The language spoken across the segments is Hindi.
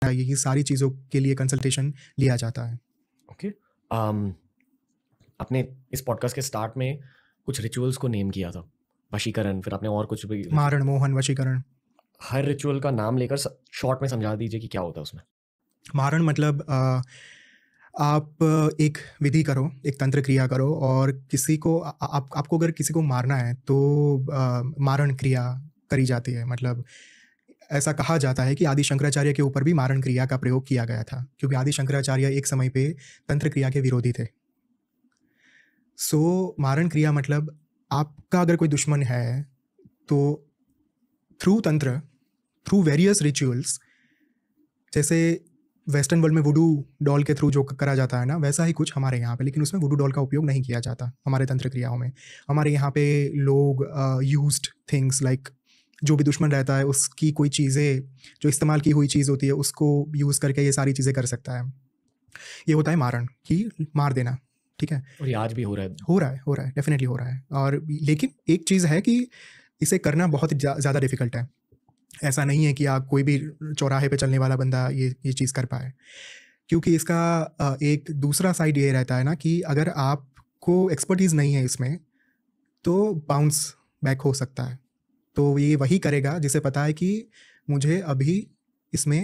ये सारी चीज़ों के लिए कंसल्टेशन लिया जाता है। ओके आपने इस पॉडकास्ट के स्टार्ट में कुछ रिचुअल्स को नेम किया था, वशीकरण, फिर आपने और कुछ भी। मारण, मोहन, वशीकरण। हर रिचुअल का नाम लेकर शॉर्ट में समझा दीजिए कि क्या होता है उसमें। मारण मतलब आप एक विधि करो, एक तंत्र क्रिया करो, और किसी को आपको अगर किसी को मारना है तो मारण क्रिया करी जाती है। मतलब ऐसा कहा जाता है कि आदि शंकराचार्य के ऊपर भी मारण क्रिया का प्रयोग किया गया था, क्योंकि आदि शंकराचार्य एक समय पे तंत्र क्रिया के विरोधी थे। सो मारण क्रिया मतलब आपका अगर कोई दुश्मन है तो थ्रू तंत्र, थ्रू वेरियस रिचुअल्स, जैसे वेस्टर्न वर्ल्ड में वुडू डॉल के थ्रू जो करा जाता है ना, वैसा ही कुछ हमारे यहाँ पे, लेकिन उसमें वुडू डॉल का उपयोग नहीं किया जाता हमारे तंत्र क्रियाओं में। हमारे यहाँ पे लोग यूज्ड थिंग्स लाइक जो भी दुश्मन रहता है उसकी कोई चीज़ें, जो इस्तेमाल की हुई चीज़ होती है, उसको यूज़ करके ये सारी चीज़ें कर सकता है। ये होता है मारण, कि मार देना। ठीक है, और ये आज भी हो रहा है। हो रहा है, डेफिनेटली हो रहा है। और लेकिन एक चीज़ है कि इसे करना बहुत ज़्यादा डिफिकल्ट है। ऐसा नहीं है कि आप कोई भी चौराहे पे चलने वाला बंदा ये चीज़ कर पाए, क्योंकि इसका एक दूसरा साइड ये रहता है ना कि अगर आपको एक्सपर्टीज़ नहीं है इसमें तो बाउंस बैक हो सकता है। तो ये वही करेगा जिसे पता है कि मुझे अभी इसमें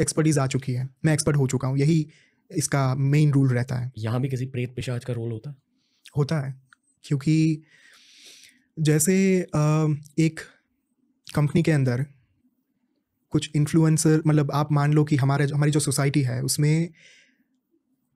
एक्सपर्टीज़ आ चुकी है, मैं एक्सपर्ट हो चुका हूँ। यही इसका मेन रूल रहता है। यहाँ भी किसी प्रेत पिशाच का रोल होता है, क्योंकि जैसे एक कंपनी के अंदर कुछ इन्फ्लुएंसर, मतलब आप मान लो कि हमारी जो सोसाइटी है उसमें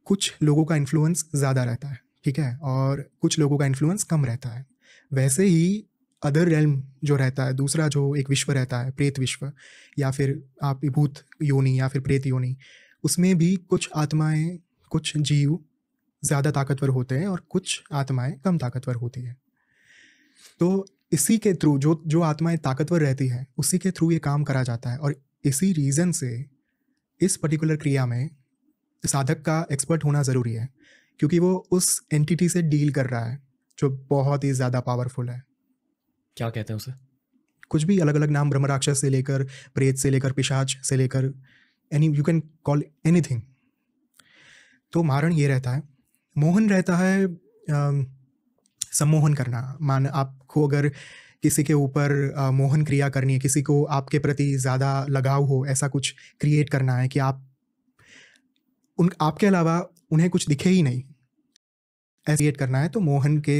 कुछ लोगों का इन्फ्लुएंस ज़्यादा रहता है, ठीक है, और कुछ लोगों का इन्फ्लुएंस कम रहता है। वैसे ही अदर रेल्म जो रहता है, दूसरा जो एक विश्व रहता है, प्रेत विश्व, या फिर आप भूत योनि या फिर प्रेत योनि, उसमें भी कुछ आत्माएं, कुछ जीव ज़्यादा ताकतवर होते हैं और कुछ आत्माएं कम ताकतवर होती है। तो इसी के थ्रू जो आत्माएं ताकतवर रहती है उसी के थ्रू ये काम करा जाता है। और इसी रीज़न से इस पर्टिकुलर क्रिया में साधक का एक्सपर्ट होना ज़रूरी है, क्योंकि वो उस एंटिटी से डील कर रहा है जो बहुत ही ज़्यादा पावरफुल है। क्या कहते हैं उसे? कुछ भी अलग अलग नाम, ब्रह्म राक्षस से लेकर प्रेत से लेकर पिशाच से लेकर यू कैन कॉल एनीथिंग। तो मारण ये रहता है। मोहन रहता है सम्मोहन करना। मान आपको अगर किसी के ऊपर मोहन क्रिया करनी है, किसी को आपके प्रति ज़्यादा लगाव हो, ऐसा कुछ क्रिएट करना है कि आपके अलावा उन्हें कुछ दिखे ही नहीं, ऐसा क्रिएट करना है, तो मोहन के